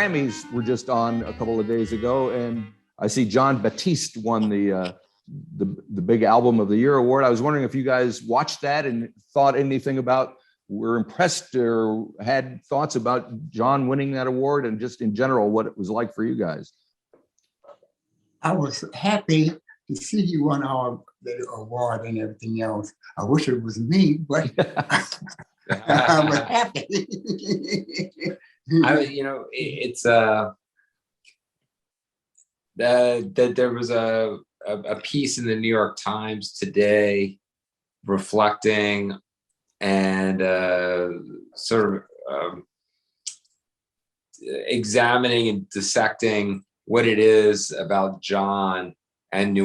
Grammys were just on a couple of days ago, and I see Jon Baptiste won the big album of the year award. I was wondering if you guys watched that and thought anything about, were impressed or had thoughts about Jon winning that award, and just in general what it was like for you guys. I was happy to see you won all the award and everything else. I wish it was me, but I was happy. It's that there was a piece in the New York Times today reflecting and sort of examining and dissecting what it is about Jon and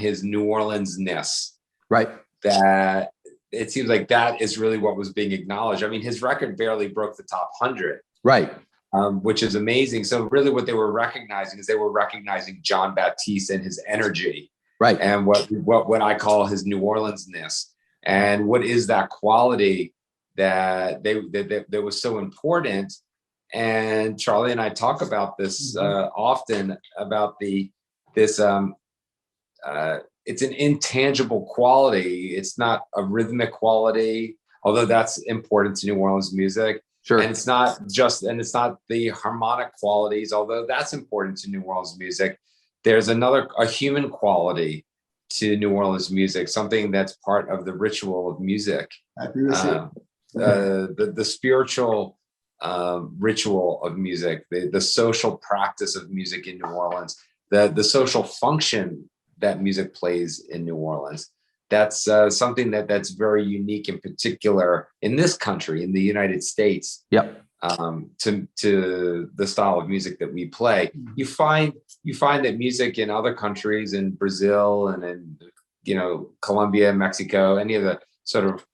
his New Orleansness. Right. That it seems like that is really what was being acknowledged. I mean, his record barely broke the top 100. Right. Which is amazing. So really what they were recognizing is they were recognizing Jon Baptiste and his energy. Right. And what I call his New Orleansness. And what is that quality that was so important. And Charlie and I talk about this often, about it's an intangible quality. It's not a rhythmic quality, although that's important to New Orleans music. Sure. And it's not the harmonic qualities, although that's important to New Orleans music. There's a human quality to New Orleans music, something that's part of the ritual of music. The spiritual ritual of music, the social practice of music in New Orleans, the social function that music plays in New Orleans. That's something that's very unique, in particular in this country, in the United States. Yep. To the style of music that we play. You find that music in other countries, in Brazil and in Colombia, Mexico, any of the sort of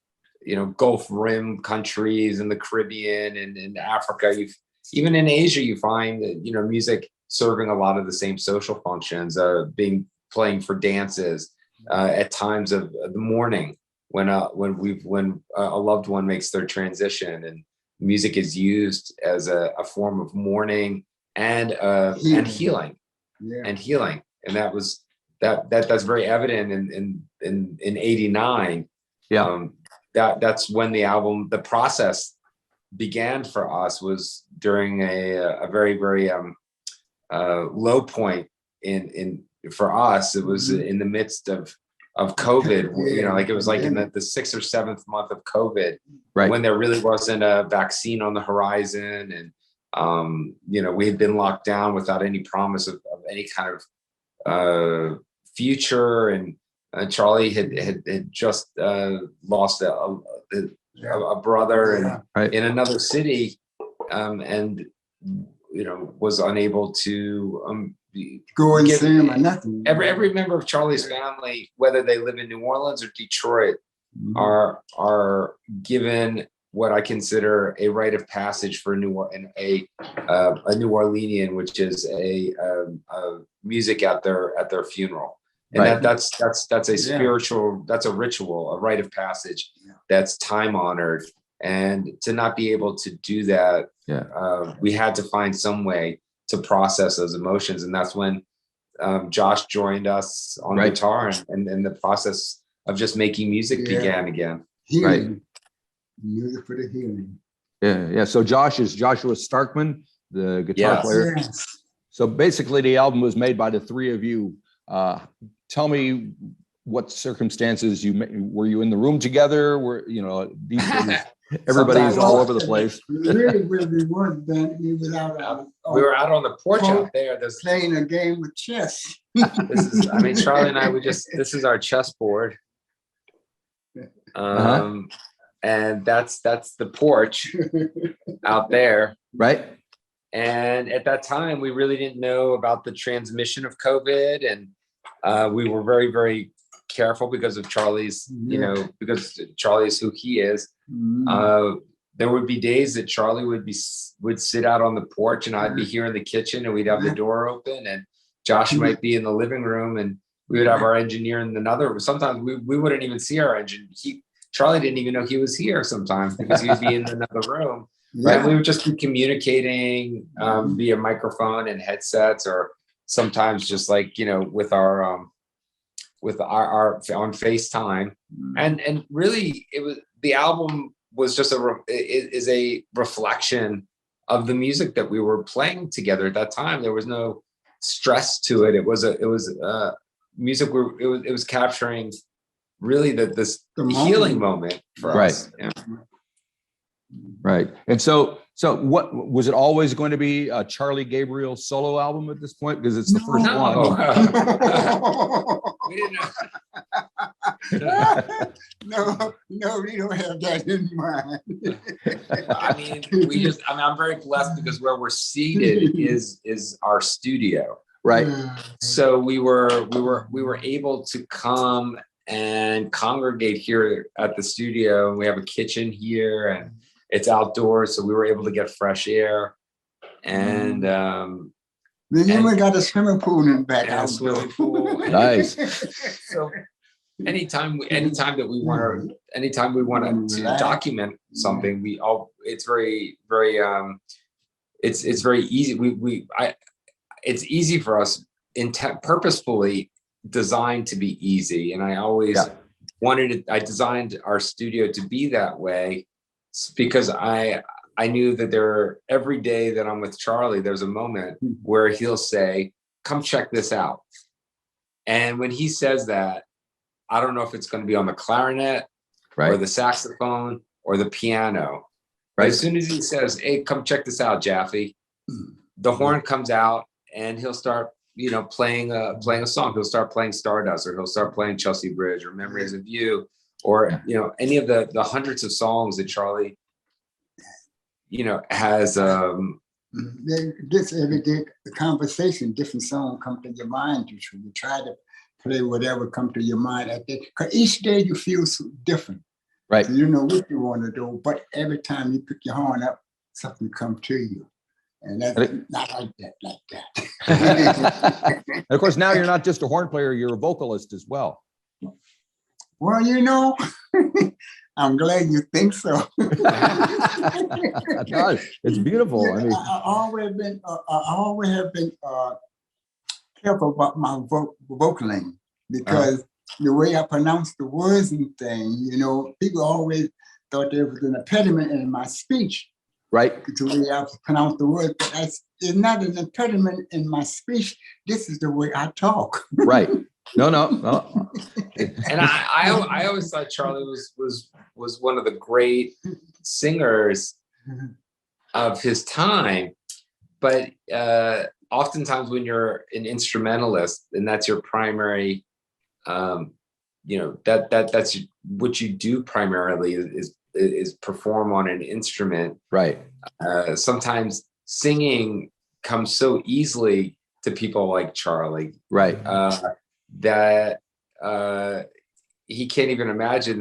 Gulf Rim countries, in the Caribbean and in Africa, even in Asia, you find that music serving a lot of the same social functions, playing for dances. At times of the morning, when a loved one makes their transition, and music is used as a form of mourning and healing. And that's very evident in '89. Yeah. That's when the process began for us, was during a very, very low point for us. It was in the midst of COVID, it was like in the 6th or 7th month of COVID, right, when there really wasn't a vaccine on the horizon. And, we had been locked down without any promise of any kind of future. And Charlie had just lost a brother in another city, and was unable to go and see him or nothing. Every member of Charlie's family, whether they live in New Orleans or Detroit, are given what I consider a rite of passage for a New Orleanian, which is a music at their funeral. And right. that's a spiritual, that's a ritual, a rite of passage that's time honored. And to not be able to do that, we had to find some way to process those emotions. And that's when Josh joined us on guitar, and the process of just making music began again. Healing. Right. Music for the healing. Yeah. So Josh is Joshua Starkman, the guitar player. Yes. So basically the album was made by the three of you. Tell me what circumstances were you in the room together? These days, everybody's all over the place. Really weren't. Ben, we were out on the porch out there. Playing a game of chess. Charlie and I, this is our chessboard. And that's the porch out there. Right. And at that time, we really didn't know about the transmission of COVID. And we were very, very careful because of Charlie's, because Charlie is who he is. There would be days that Charlie would sit out on the porch, and I'd be here in the kitchen, and we'd have the door open, and Josh might be in the living room, and we would have our engineer in another room. Sometimes we wouldn't even see our engineer. Charlie didn't even know he was here sometimes, because he'd be in another room. Right? We would just be communicating via microphone and headsets, or sometimes just like, you know, with our on FaceTime. And really, it was, the album was just is a reflection of the music that we were playing together at that time. There was no stress to it. It was music where it was capturing really the healing moment for us. Yeah. Right. And so what was it always going to be a Charlie Gabriel solo album at this point? Because it's the first one. We didn't No, we don't have that in mind. I mean, I'm very blessed because where we're seated is our studio. Right. So we were able to come and congregate here at the studio, and we have a kitchen here, and it's outdoors, so we were able to get fresh air. And then we got a swimming pool in the back. A swimming pool. Nice. So anytime that we want to document something, it's very, very it's very easy. It's easy for us, purposefully designed to be easy. And I always I designed our studio to be that way, because I knew that every day that I'm with Charlie, there's a moment where he'll say, "Come check this out." And when he says that, I don't know if it's going to be on the clarinet or the saxophone or the piano. Right. As soon as he says, "Hey, come check this out, Jaffee," the horn comes out and he'll start, you know, playing a song. He'll start playing Stardust, or he'll start playing Chelsea Bridge, or Memories of You, or, you know, any of the hundreds of songs that Charlie, you know, has. This every day, the conversation, different song come to your mind. You try to play whatever come to your mind at that. Because each day you feel so different. Right. So you know what you want to do, but every time you pick your horn up, something comes to you. And that's not like that. And of course, now you're not just a horn player, you're a vocalist as well. Well, you know, I'm glad you think so. It's beautiful. Yeah, I mean, I always have been careful about my vocaling, because the way I pronounce the words and things, you know, people always thought there was an impediment in my speech. Right. The way I pronounce the words, but it's not an impediment in my speech. This is the way I talk. Right. No. And I always thought Charlie was one of the great singers of his time, but oftentimes when you're an instrumentalist and that's your primary, you know, that's what you do primarily is perform on an instrument. Right. Sometimes singing comes so easily to people like Charlie. Right. That he can't even imagine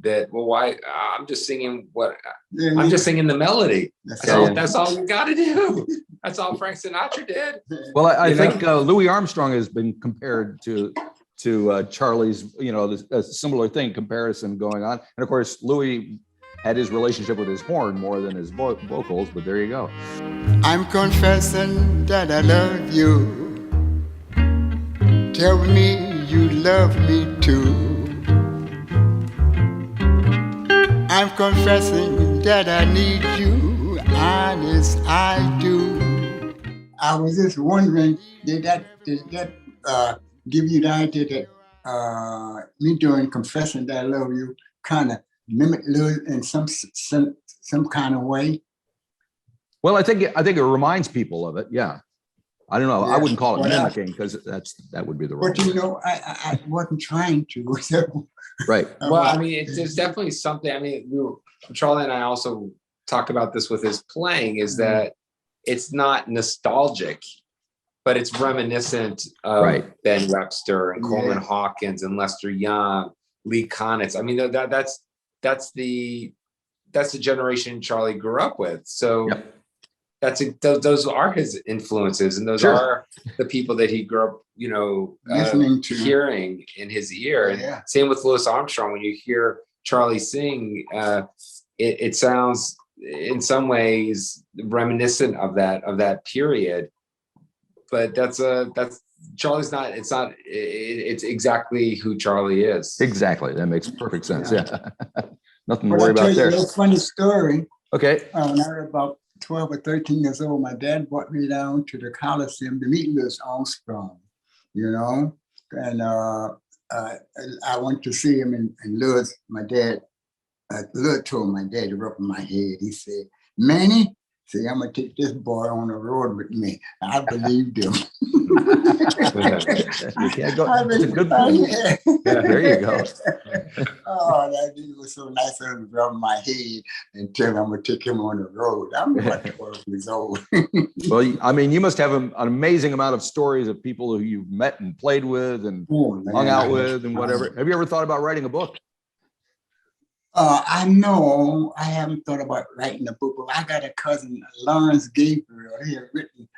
that. Well, why? I'm just singing I'm just singing the melody. That's all you got to do. That's all Frank Sinatra did. Well, I think Louis Armstrong has been compared to Charlie's, you know, a similar thing, comparison going on. And of course, Louis had his relationship with his horn more than his vocals, but there you go. I'm confessing that I love you. Tell me you love me too. I'm confessing that I need you, honest I do. I was just wondering, did that give you the idea that me doing confessing that I love you kind of mimic love in some kind of way? Well, I think it reminds people of it. Yeah. I don't know. Yeah. I wouldn't call it mimicking, because that would be the wrong. But you know, I wasn't trying to. Right. Well, I mean, there's definitely something. I mean, Charlie and I also talk about this with his playing, is that it's not nostalgic, but it's reminiscent of Ben Webster and Coleman Hawkins and Lester Young, Lee Konitz. I mean, that's the generation Charlie grew up with. So. Yep. Those are his influences, and those are the people that he grew up, you know, listening to, hearing in his ear. And same with Louis Armstrong. When you hear Charlie sing, it sounds in some ways reminiscent of that period. But that's Charlie's not. It's exactly who Charlie is. Exactly. That makes perfect sense. Yeah. Nothing to But worry I'll tell about you there. a little funny story. Okay. When I was about 12 or 13 years old, my dad brought me down to the Coliseum to meet Louis Armstrong, you know, and I went to see him, and Louis, my dad, Louis told my dad to rub my head. He said, Manny, say, I'm going to take this boy on the road with me. I believed him. You can't go. It's a good point. Yeah, there you go. Oh, that dude was so nice of him to rub my head and tell him I'm going to take him on the road. I'm about 12 years old. Well, I mean, you must have an amazing amount of stories of people who you've met and played with and hung out with and whatever. Have you ever thought about writing a book? I know I haven't thought about writing a book, but I got a cousin, Lawrence Gabriel. He had written,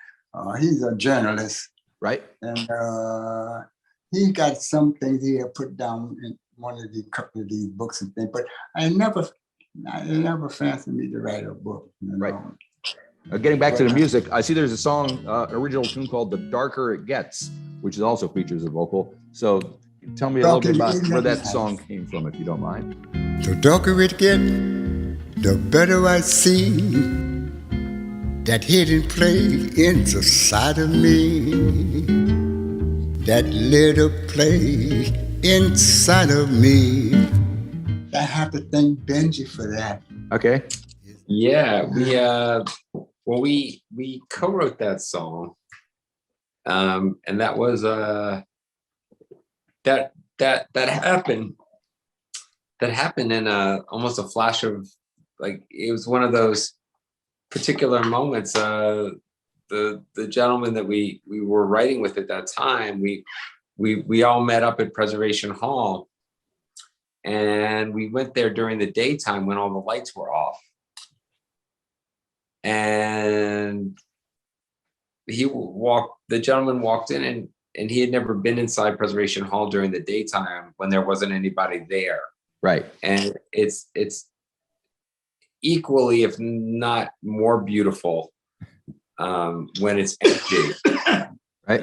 he's a journalist. Right. And he got some things he had put down in couple of these books and things, but I never fancied me to write a book. You know? Right. Getting back to the music, I see there's a song, original tune called "The Darker It Gets," which also features a vocal. So tell me a little bit about where that song came from, if you don't mind. The darker it gets, the better I see that hidden place inside of me. That little place inside of me. I have to thank Benji for that. Okay. Yeah, we co-wrote that song, and that was that happened. That happened in almost a flash of, like, it was one of those particular moments. The gentleman that we were writing with at that time, we all met up at Preservation Hall, and we went there during the daytime when all the lights were off. And the gentleman walked in, and he had never been inside Preservation Hall during the daytime when there wasn't anybody there. Right. And it's equally, if not more beautiful, when it's empty. Right.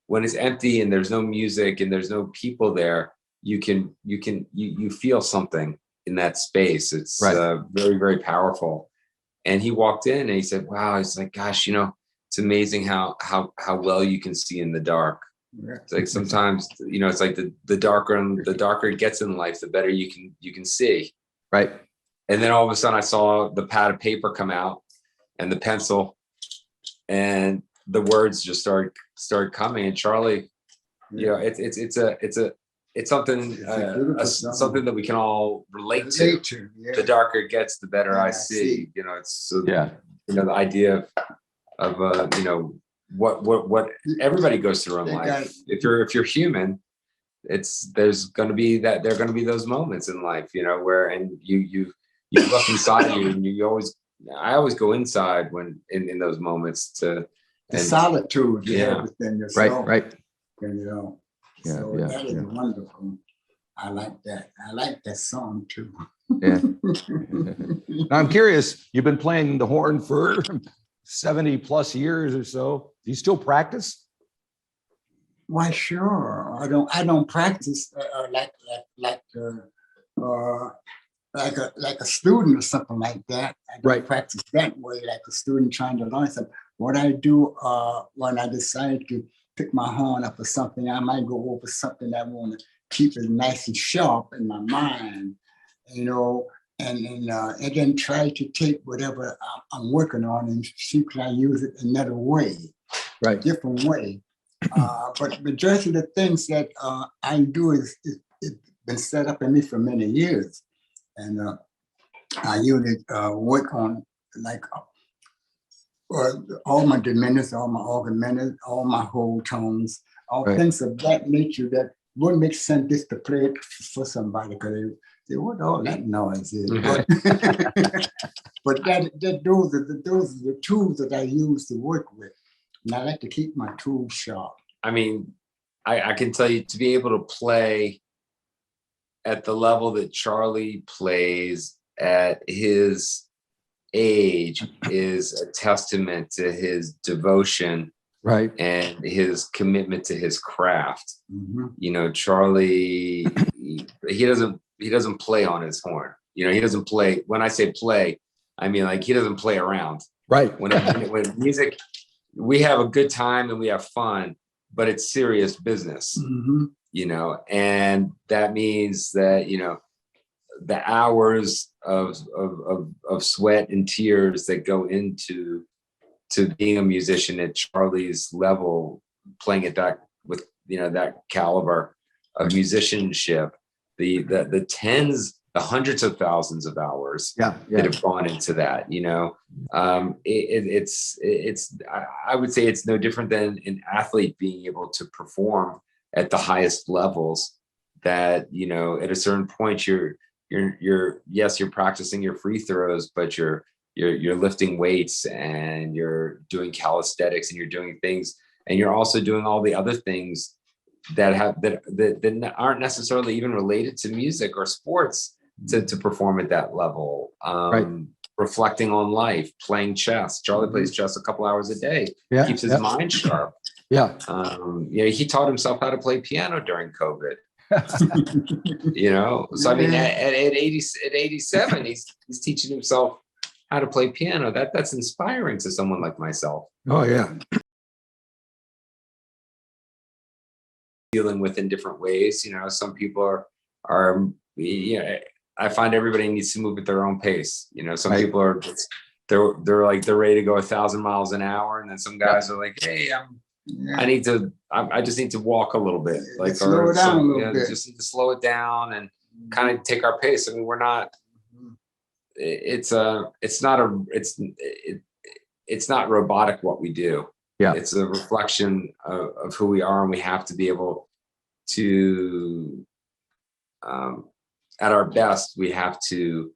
When it's empty and there's no music and there's no people there, you feel something in that space. It's very, very powerful. And he walked in and he said, wow, he's like, gosh, it's amazing how well you can see in the dark. It's like sometimes, it's like the darker it gets in life, the better you can see. Right. And then all of a sudden I saw the pad of paper come out and the pencil, and the words just started coming. And Charlie, it's something something that we can all relate to. Yeah. The darker it gets, the better I see. The idea of what everybody goes through in life. If you're human, there's going to be those moments in life, where, and you look inside you, and I always go inside when in those moments the solitude you have within yourself. Right. So that is wonderful. I like that. I like that song too. Yeah. Now I'm curious, you've been playing the horn for 70 plus years or so. Do you still practice? Why, sure. I don't practice like a student or something like that. I don't practice that way, like a student trying to learn something. What I do when I decide to pick my horn up or something, I might go over something that I want to keep it nice and sharp in my mind, and then try to take whatever I'm working on and see can I use it another way, different way. But majority of the things that I do it's been set up in me for many years, and I usually work on like all my diminished, all my augmented, all my whole tones, all things of that nature that wouldn't make sense just to play it for somebody, because they what all that noise is. But those are the tools that I use to work with, and I like to keep my tools sharp. I mean, I can tell you, to be able to play at the level that Charlie plays at his age is a testament to his devotion, right, and his commitment to his craft. Mm-hmm. You know, Charlie, he doesn't play on his horn. You know, he doesn't play. When I say play, I mean like he doesn't play around. right. When music, we have a good time and we have fun, but it's serious business. Mm-hmm. You know, and that means that, you know, the hours of sweat and tears that go into being a musician at Charlie's level, playing at that, with, you know, that caliber of musicianship, the tens, the hundreds of thousands of hours Yeah, that have gone into that, you know, it's I would say it's no different than an athlete being able to perform at the highest levels. That, you know, at a certain point you're yes, you're practicing your free throws, but you're lifting weights and you're doing calisthenics and you're doing things, and you're also doing all the other things that aren't necessarily even related to music or sports to perform at that level. Right. Reflecting on life, playing chess. Charlie plays chess a couple hours a day. Yeah, Keeps his mind sharp. Yeah. You know, he taught himself how to play piano during COVID. You know, so I mean, at 87, he's teaching himself how to play piano. That's inspiring to someone like myself. Oh yeah. Dealing with in different ways. You know, some people are you know, I find everybody needs to move at their own pace. You know, some Right. people are just, they're ready to go 1,000 miles an hour, and then some guys are like, hey, I just need to walk a little bit, like, slow it down a little bit. Just need to slow it down and kind of take our pace. I mean, we're not. It's not robotic what we do. Yeah. It's a reflection of who we are, and we have to be able to, at our best, we have to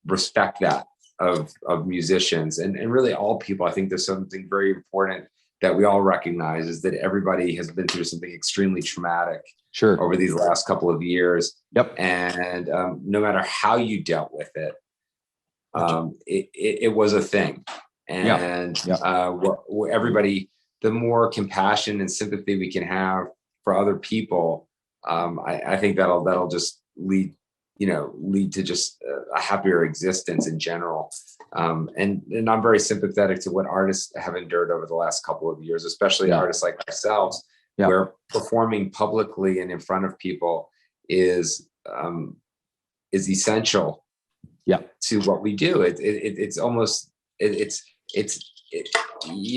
respect that of musicians and really all people. I think there's something very important that we all recognize, is that everybody has been through something extremely traumatic Sure. over these last couple of years. Yep. And no matter how you dealt with it, it was a thing. And everybody, the more compassion and sympathy we can have for other people, I think that'll just lead to just a happier existence in general. And I'm very sympathetic to what artists have endured over the last couple of years, especially artists like ourselves, where performing publicly and in front of people is essential to what we do. It's almost you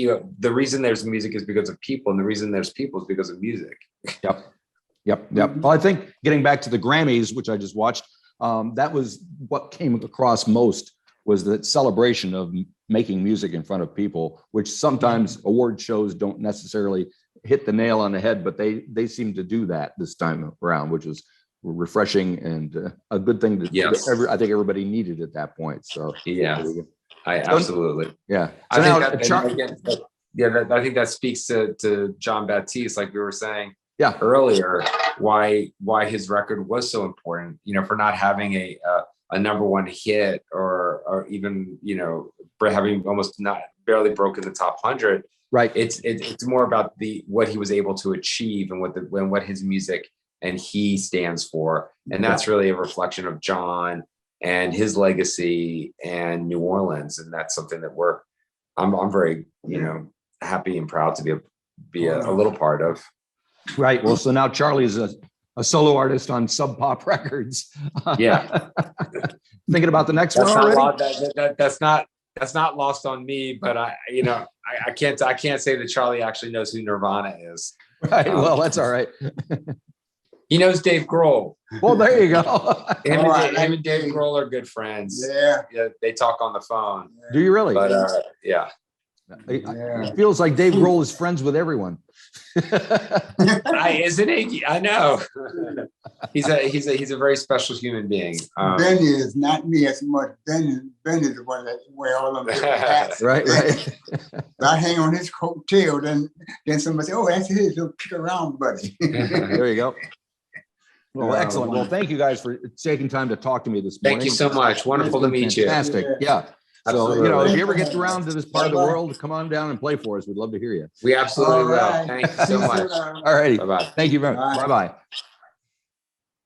know, the reason there's music is because of people, and the reason there's people is because of music. Yep. Well, I think getting back to the Grammys, which I just watched, that was what came across most, was that celebration of making music in front of people, which sometimes award shows don't necessarily hit the nail on the head, but they seem to do that this time around, which is refreshing and a good thing I think everybody needed at that point. So absolutely. Yeah. So I think that speaks to Jon Baptiste, like we were saying earlier, why his record was so important, you know, for not having a number one hit or even, you know, having almost not barely broken the top 100. Right. It's more about what he was able to achieve and what his music and he stands for. And that's really a reflection of Jon and his legacy and New Orleans. And that's something that I'm very, you know, happy and proud to be a little part of. Right. Well, so now Charlie is a solo artist on Sub Pop Records. Yeah. Thinking about the next one already? That's not lost on me, but I can't say that Charlie actually knows who Nirvana is. Right. Well, that's all right. He knows Dave Grohl. Well, there you go. Him and Dave Grohl are good friends. Yeah. They talk on the phone. Do you really? But it feels like Dave Grohl is friends with everyone. Isn't he? I know. He's a very special human being. Ben is not me as much. Ben is the one that wear all of them hats. Right. I hang on his coattail, then somebody say, "Oh, that's his." He'll kick around, buddy. There you go. Well, excellent. Well, thank you guys for taking time to talk to me this morning. Thank you so much. Wonderful to meet you. Fantastic. Yeah. So, Absolutely. if you ever get around to this part of the world, come on down and play for us. We'd love to hear you. We absolutely will. All right. Thank you so much. All righty. Bye-bye. Thank you very much. Bye. Bye-bye.